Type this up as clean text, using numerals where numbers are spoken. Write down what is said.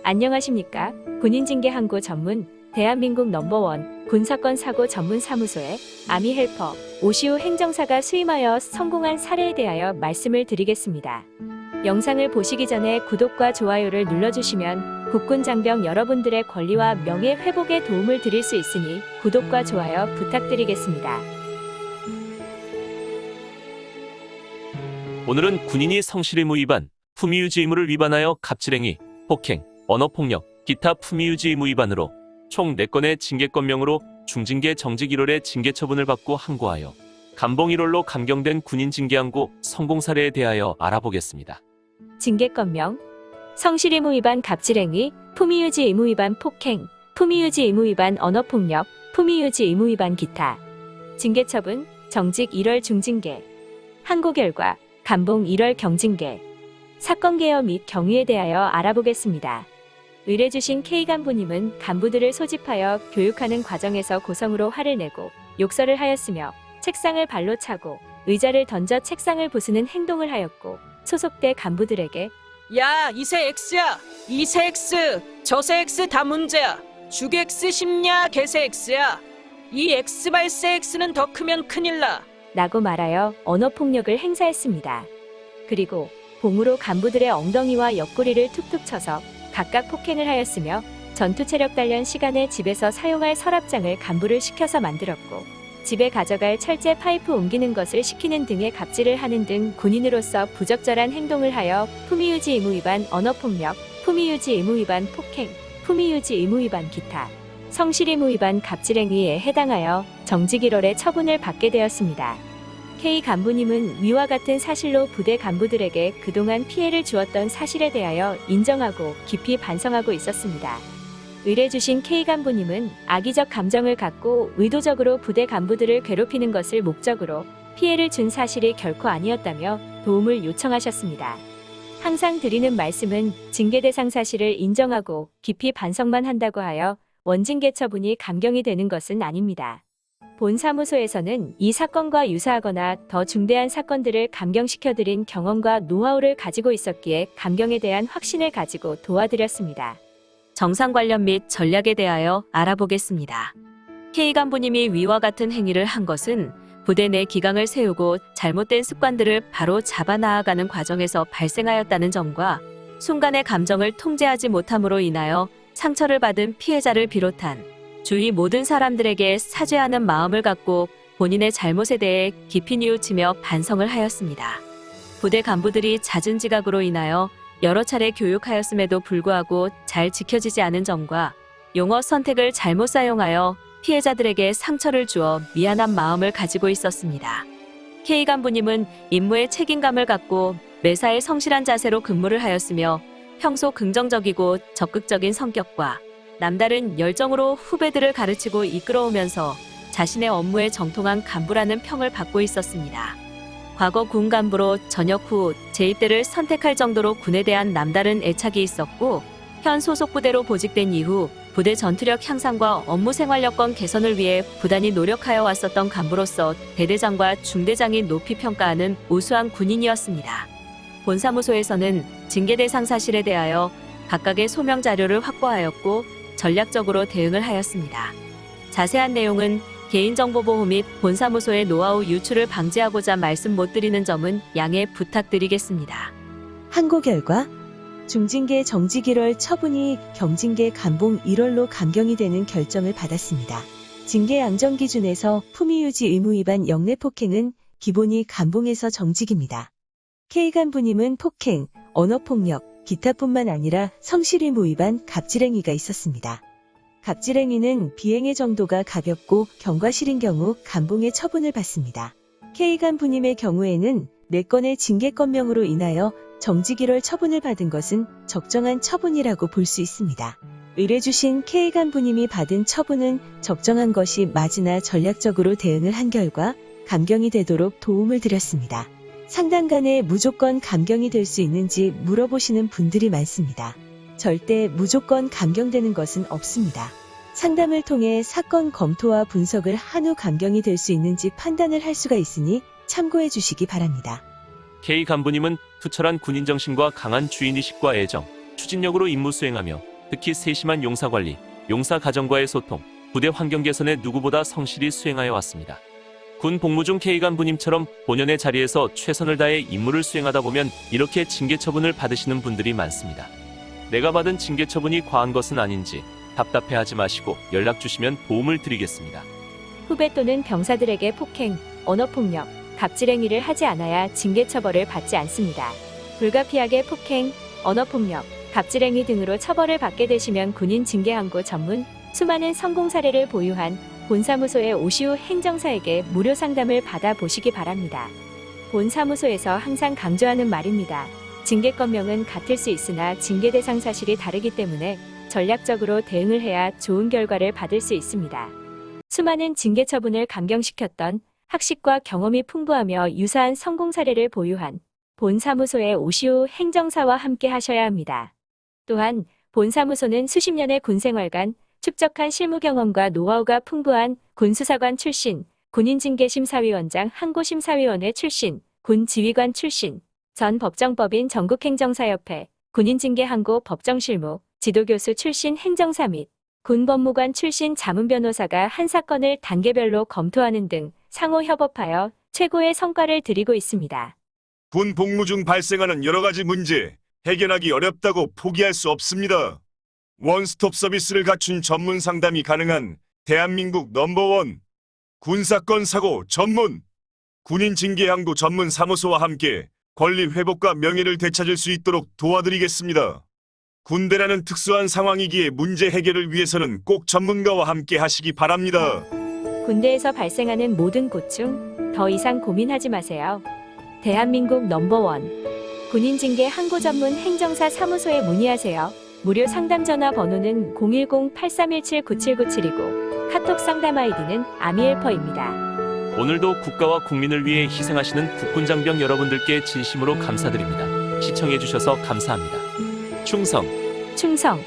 안녕하십니까? 군인징계항고 전문 대한민국 넘버원 군사건 사고 전문 사무소의 아미헬퍼 오시우 행정사가 수임하여 성공한 사례에 대하여 말씀을 드리겠습니다. 영상을 보시기 전에 구독과 좋아요를 눌러주시면 국군 장병 여러분들의 권리와 명예 회복에 도움을 드릴 수 있으니 구독과 좋아요 부탁드리겠습니다. 오늘은 군인이 성실의무 위반, 품위유지 의무를 위반하여 갑질행위, 폭행, 언어폭력, 기타 품위유지 의무 위반으로 총 4건의 징계건명으로 중징계 정직 1월의 징계 처분을 받고 항고하여 감봉 1월로 감경된 군인 징계항고 성공 사례에 대하여 알아보겠습니다. 징계건명 성실의무 위반 갑질행위, 품위유지 의무 위반 폭행, 품위유지 의무 위반 언어폭력, 품위유지 의무 위반 기타. 징계처분 정직 1월 중징계. 항고 결과 감봉 1월 경징계. 사건 개요 및 경위에 대하여 알아보겠습니다. 의뢰주신 K간부님은 간부들을 소집하여 교육하는 과정에서 고성으로 화를 내고 욕설을 하였으며 책상을 발로 차고 의자를 던져 책상을 부수는 행동을 하였고 소속대 간부들에게 야, 이세 X야. 이세 X, 저세 X 다 문제야. 죽 X 싶냐, 개세 X야. 이 X 발세 X는 더 크면 큰일 나. 라고 말하여 언어폭력을 행사했습니다. 그리고 봉으로 간부들의 엉덩이와 옆구리를 툭툭 쳐서 각각 폭행을 하였으며 전투체력 단련 시간에 집에서 사용할 서랍장을 간부를 시켜서 만들었고 집에 가져갈 철제 파이프 옮기는 것을 시키는 등의 갑질을 하는 등 군인으로서 부적절한 행동을 하여 품위유지 의무 위반 언어폭력, 품위유지 의무 위반 폭행, 품위유지 의무 위반 기타, 성실의무 위반 갑질행위에 해당하여 정직 1월에 처분을 받게 되었습니다. K 간부님은 위와 같은 사실로 부대 간부들에게 그동안 피해를 주었던 사실에 대하여 인정하고 깊이 반성하고 있었습니다. 의뢰주신 K 간부님은 악의적 감정을 갖고 의도적으로 부대 간부들을 괴롭히는 것을 목적으로 피해를 준 사실이 결코 아니었다며 도움을 요청하셨습니다. 항상 드리는 말씀은 징계 대상 사실을 인정하고 깊이 반성만 한다고 하여 원징계 처분이 감경이 되는 것은 아닙니다. 본 사무소에서는 이 사건과 유사하거나 더 중대한 사건들을 감경시켜드린 경험과 노하우를 가지고 있었기에 감경에 대한 확신을 가지고 도와드렸습니다. 정상 관련 및 전략에 대하여 알아보겠습니다. K간부님이 위와 같은 행위를 한 것은 부대 내 기강을 세우고 잘못된 습관들을 바로 잡아 나아가는 과정에서 발생하였다는 점과 순간의 감정을 통제하지 못함으로 인하여 상처를 받은 피해자를 비롯한 주위 모든 사람들에게 사죄하는 마음을 갖고 본인의 잘못에 대해 깊이 뉘우치며 반성을 하였습니다. 부대 간부들이 잦은 지각으로 인하여 여러 차례 교육하였음에도 불구하고 잘 지켜지지 않은 점과 용어 선택을 잘못 사용하여 피해자들에게 상처를 주어 미안한 마음을 가지고 있었습니다. K 간부님은 임무에 책임감을 갖고 매사에 성실한 자세로 근무를 하였으며 평소 긍정적이고 적극적인 성격과 남다른 열정으로 후배들을 가르치고 이끌어오면서 자신의 업무에 정통한 간부라는 평을 받고 있었습니다. 과거 군 간부로 전역 후 재입대를 선택할 정도로 군에 대한 남다른 애착이 있었고 현 소속 부대로 보직된 이후 부대 전투력 향상과 업무 생활 여건 개선을 위해 부단히 노력하여 왔었던 간부로서 대대장과 중대장이 높이 평가하는 우수한 군인이었습니다. 본사무소에서는 징계 대상 사실에 대하여 각각의 소명 자료를 확보하였고 전략적으로 대응을 하였습니다. 자세한 내용은 개인정보보호 및 본사무소의 노하우 유출을 방지하고자 말씀 못 드리는 점은 양해 부탁드리겠습니다. 항고 결과 중징계 정직 1월 처분이 경징계 감봉 1월로 감경이 되는 결정을 받았습니다. 징계 양정 기준에서 품위유지 의무 위반 영내 폭행은 기본이 감봉에서 정직입니다. K 간부님은 폭행, 언어폭력, 기타뿐만 아니라 성실의무 위반 갑질행위가 있었습니다. 갑질행위는 비행의 정도가 가볍고 경과실인 경우 감봉의 처분을 받습니다. K 간부님의 경우에는 4건의 징계건명으로 인하여 정직 1월 처분을 받은 것은 적정한 처분이라고 볼 수 있습니다. 의뢰주신 K 간부님이 받은 처분은 적정한 것이 맞으나 전략적으로 대응을 한 결과 감경이 되도록 도움을 드렸습니다. 상당간의 무조건 감경이 될 수 있는지 물어보시는 분들이 많습니다. 절대 무조건 감경되는 것은 없습니다. 상담을 통해 사건 검토와 분석을 한 후 강경이 될 수 있는지 판단을 할 수가 있으니 참고해 주시기 바랍니다. K 간부님은 투철한 군인 정신과 강한 주인의식과 애정, 추진력으로 임무 수행하며 특히 세심한 용사관리, 용사가정과의 소통, 부대 환경 개선에 누구보다 성실히 수행하여 왔습니다. 군 복무 중 K 간부님처럼 본연의 자리에서 최선을 다해 임무를 수행하다 보면 이렇게 징계 처분을 받으시는 분들이 많습니다. 내가 받은 징계 처분이 과한 것은 아닌지 답답해하지 마시고 연락 주시면 도움을 드리겠습니다. 후배 또는 병사들에게 폭행, 언어폭력, 갑질행위를 하지 않아야 징계 처벌을 받지 않습니다. 불가피하게 폭행, 언어폭력, 갑질행위 등으로 처벌을 받게 되시면 군인 징계항고 전문 수많은 성공 사례를 보유한 본사무소의 오시우 행정사에게 무료 상담을 받아보시기 바랍니다. 본사무소에서 항상 강조하는 말입니다. 징계건명은 같을 수 있으나 징계 대상 사실이 다르기 때문에 전략적으로 대응을 해야 좋은 결과를 받을 수 있습니다. 수많은 징계 처분을 감경시켰던 학식과 경험이 풍부하며 유사한 성공 사례를 보유한 본사무소의 오시우 행정사와 함께 하셔야 합니다. 또한 본사무소는 수십 년의 군 생활간 축적한 실무 경험과 노하우가 풍부한 군수사관 출신, 군인징계심사위원장 항고심사위원회 출신, 군지휘관 출신, 전 법정법인 전국행정사협회, 군인징계항고 법정실무, 지도교수 출신 행정사 및 군법무관 출신 자문변호사가 한 사건을 단계별로 검토하는 등 상호 협업하여 최고의 성과를 드리고 있습니다. 군 복무 중 발생하는 여러 가지 문제, 해결하기 어렵다고 포기할 수 없습니다. 원스톱 서비스를 갖춘 전문 상담이 가능한 대한민국 넘버원 군사건 사고 전문 군인 징계항고 전문 사무소와 함께 권리 회복과 명예를 되찾을 수 있도록 도와드리겠습니다. 군대라는 특수한 상황이기에 문제 해결을 위해서는 꼭 전문가와 함께 하시기 바랍니다. 군대에서 발생하는 모든 고충, 더 이상 고민하지 마세요. 대한민국 넘버원 군인징계 항고 전문 행정사 사무소에 문의하세요. 무료 상담 전화 번호는 010-8317-9797이고 카톡 상담 아이디는 아미엘퍼입니다. 오늘도 국가와 국민을 위해 희생하시는 국군장병 여러분들께 진심으로 감사드립니다. 시청해주셔서 감사합니다. 충성! 충성!